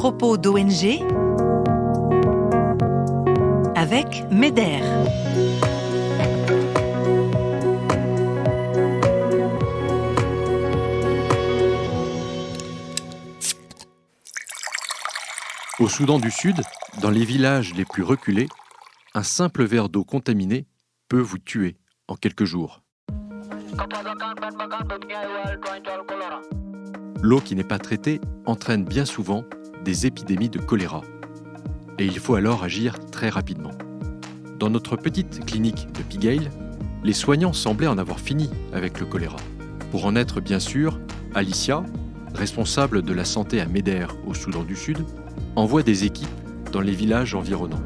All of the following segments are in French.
propos d'ONG avec MEDER. Au Soudan du Sud, dans les villages les plus reculés, un simple verre d'eau contaminée peut vous tuer en quelques jours. L'eau qui n'est pas traitée entraîne bien souvent des épidémies de choléra. Et il faut alors agir très rapidement. Dans notre petite clinique de Pigalle, les soignants semblaient en avoir fini avec le choléra. Pour en être bien sûr, Alicia, responsable de la santé à MEDER au Soudan du Sud, envoie des équipes dans les villages environnants.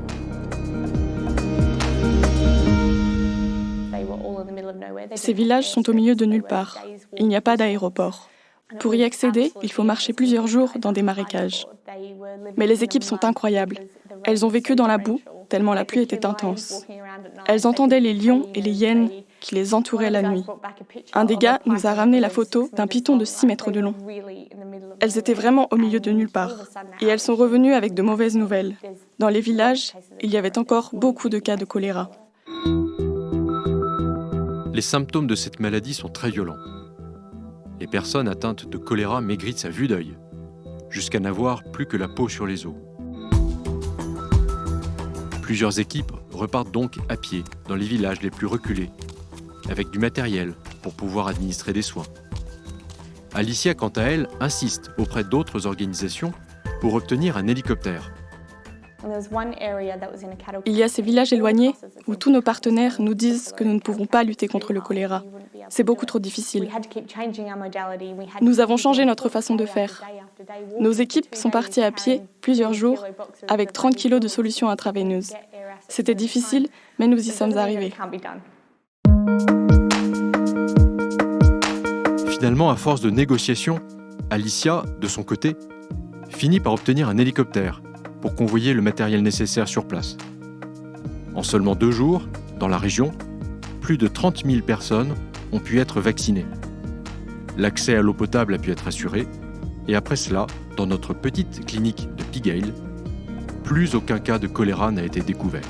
Ces villages sont au milieu de nulle part. Il n'y a pas d'aéroport. Pour y accéder, il faut marcher plusieurs jours dans des marécages. Mais les équipes sont incroyables. Elles ont vécu dans la boue, tellement la pluie était intense. Elles entendaient les lions et les hyènes qui les entouraient la nuit. Un des gars nous a ramené la photo d'un python de 6 mètres de long. Elles étaient vraiment au milieu de nulle part. Et elles sont revenues avec de mauvaises nouvelles. Dans les villages, il y avait encore beaucoup de cas de choléra. Les symptômes de cette maladie sont très violents. Les personnes atteintes de choléra maigrissent à vue d'œil, jusqu'à n'avoir plus que la peau sur les os. Plusieurs équipes repartent donc à pied dans les villages les plus reculés, avec du matériel pour pouvoir administrer des soins. Alicia, quant à elle, insiste auprès d'autres organisations pour obtenir un hélicoptère. Il y a ces villages éloignés où tous nos partenaires nous disent que nous ne pouvons pas lutter contre le choléra. C'est beaucoup trop difficile. Nous avons changé notre façon de faire. Nos équipes sont parties à pied plusieurs jours avec 30 kilos de solutions intraveineuses. C'était difficile, mais nous y sommes arrivés. Finalement, à force de négociations, Alicia, de son côté, finit par obtenir un hélicoptère pour convoyer le matériel nécessaire sur place. En seulement 2 jours, dans la région, plus de 30 000 personnes ont pu être vaccinées. L'accès à l'eau potable a pu être assuré, et après cela, dans notre petite clinique de Pigalle, plus aucun cas de choléra n'a été découvert.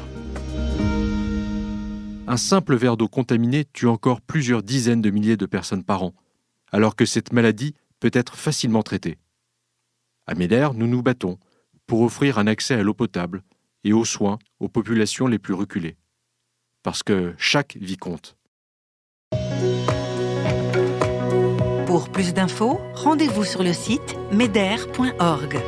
Un simple verre d'eau contaminée tue encore plusieurs dizaines de milliers de personnes par an, alors que cette maladie peut être facilement traitée. À MEDER, nous nous battons pour offrir un accès à l'eau potable et aux soins aux populations les plus reculées. Parce que chaque vie compte. Pour plus d'infos, rendez-vous sur le site meder.org.